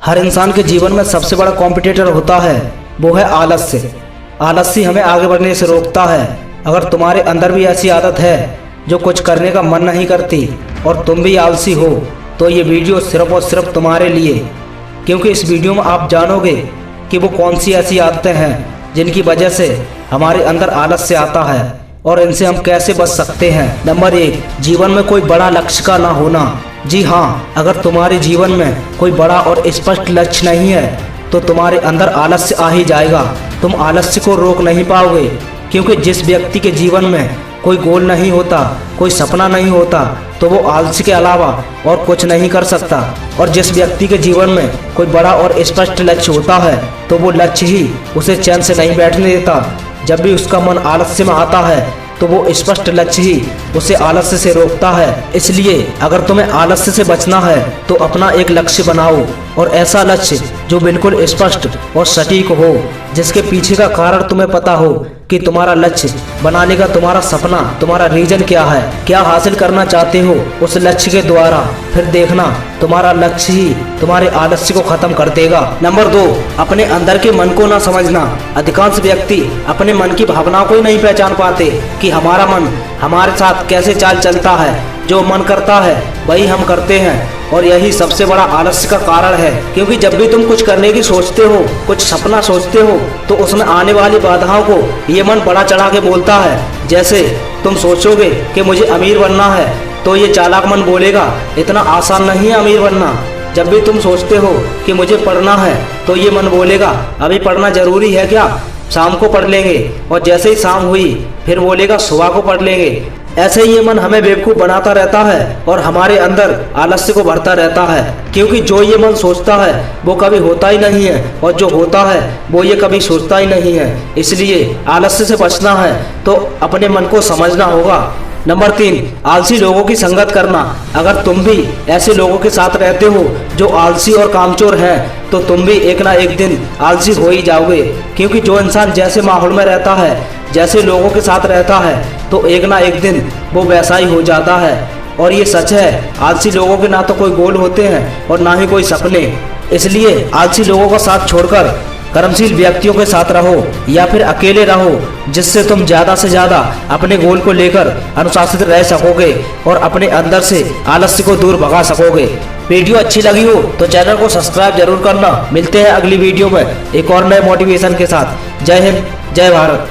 हर इंसान के जीवन में सबसे बड़ा कॉम्पिटिटर होता है, वो है आलस्य। आलस्य हमें आगे बढ़ने से रोकता है। अगर तुम्हारे अंदर भी ऐसी आदत है जो कुछ करने का मन नहीं करती और तुम भी आलसी हो, तो ये वीडियो सिर्फ और सिर्फ तुम्हारे लिए, क्योंकि इस वीडियो में आप जानोगे कि वो कौन सी ऐसी आदतें हैं जिनकी वजह से हमारे अंदर आलस्य आता है और इनसे हम कैसे बच सकते हैं। नंबर 1, जीवन में कोई बड़ा लक्ष्य का ना होना। जी हाँ, अगर तुम्हारे जीवन में कोई बड़ा और स्पष्ट लक्ष्य नहीं है तो तुम्हारे अंदर आलस्य आ ही जाएगा। तुम आलस्य को रोक नहीं पाओगे, क्योंकि जिस व्यक्ति के जीवन में कोई गोल नहीं होता, कोई सपना नहीं होता, तो वो आलस्य के अलावा और कुछ नहीं कर सकता। और जिस व्यक्ति के जीवन में कोई बड़ा और स्पष्ट लक्ष्य होता है तो वो लक्ष्य ही उसे चैन से नहीं बैठने देता। जब भी उसका मन आलस्य में आता है तो वो स्पष्ट लक्ष्य ही उसे आलस्य से रोकता है। इसलिए अगर तुम्हें आलस्य से बचना है तो अपना एक लक्ष्य बनाओ, और ऐसा लक्ष्य जो बिल्कुल स्पष्ट और सटीक हो, जिसके पीछे का कारण तुम्हें पता हो कि तुम्हारा लक्ष्य बनाने का तुम्हारा सपना, तुम्हारा रीजन क्या है, क्या हासिल करना चाहते हो उस लक्ष्य के द्वारा। फिर देखना तुम्हारा लक्ष्य ही तुम्हारे आलस्य को खत्म कर देगा। नंबर 2, अपने अंदर के मन को ना समझना। अधिकांश व्यक्ति अपने मन की भावनाओं को ही नहीं पहचान पाते कि हमारा मन हमारे साथ कैसे चाल चलता है। जो मन करता है वही हम करते हैं, और यही सबसे बड़ा आलस्य का कारण है। क्योंकि जब भी तुम कुछ करने की सोचते हो, कुछ सपना सोचते हो, तो उसमें आने वाली बाधाओं को ये मन बड़ा चढ़ा के बोलता है। जैसे तुम सोचोगे कि मुझे अमीर बनना है, तो ये चालाक मन बोलेगा इतना आसान नहीं है अमीर बनना। जब भी तुम सोचते हो कि मुझे पढ़ना है, तो ये मन बोलेगा अभी पढ़ना जरूरी है क्या, शाम को पढ़ लेंगे। और जैसे ही शाम हुई फिर बोलेगा सुबह को पढ़ लेंगे। ऐसे ही ये मन हमें बेवकूफ़ बनाता रहता है और हमारे अंदर आलस्य को भरता रहता है। क्योंकि जो ये मन सोचता है वो कभी होता ही नहीं है, और जो होता है वो ये कभी सोचता ही नहीं है। इसलिए आलस्य से बचना है तो अपने मन को समझना होगा। नंबर 3, आलसी लोगों की संगत करना। अगर तुम भी ऐसे लोगों के साथ रहते हो जो आलसी और कामचोर हैं, तो तुम भी एक ना एक दिन आलसी हो ही जाओगे। क्योंकि जो इंसान जैसे माहौल में रहता है, जैसे लोगों के साथ रहता है, तो एक ना एक दिन वो वैसा ही हो जाता है। और ये सच है, आलसी लोगों के ना तो कोई गोल होते हैं और ना ही कोई सपने। इसलिए आलसी लोगों का साथ छोड़कर कर्मशील व्यक्तियों के साथ रहो, या फिर अकेले रहो, जिससे तुम ज़्यादा से ज़्यादा अपने गोल को लेकर अनुशासित रह सकोगे और अपने अंदर से आलस्य को दूर भगा सकोगे। वीडियो अच्छी लगी हो तो चैनल को सब्सक्राइब जरूर करना। मिलते हैं अगली वीडियो में एक और नए मोटिवेशन के साथ। जय हिंद, जय भारत।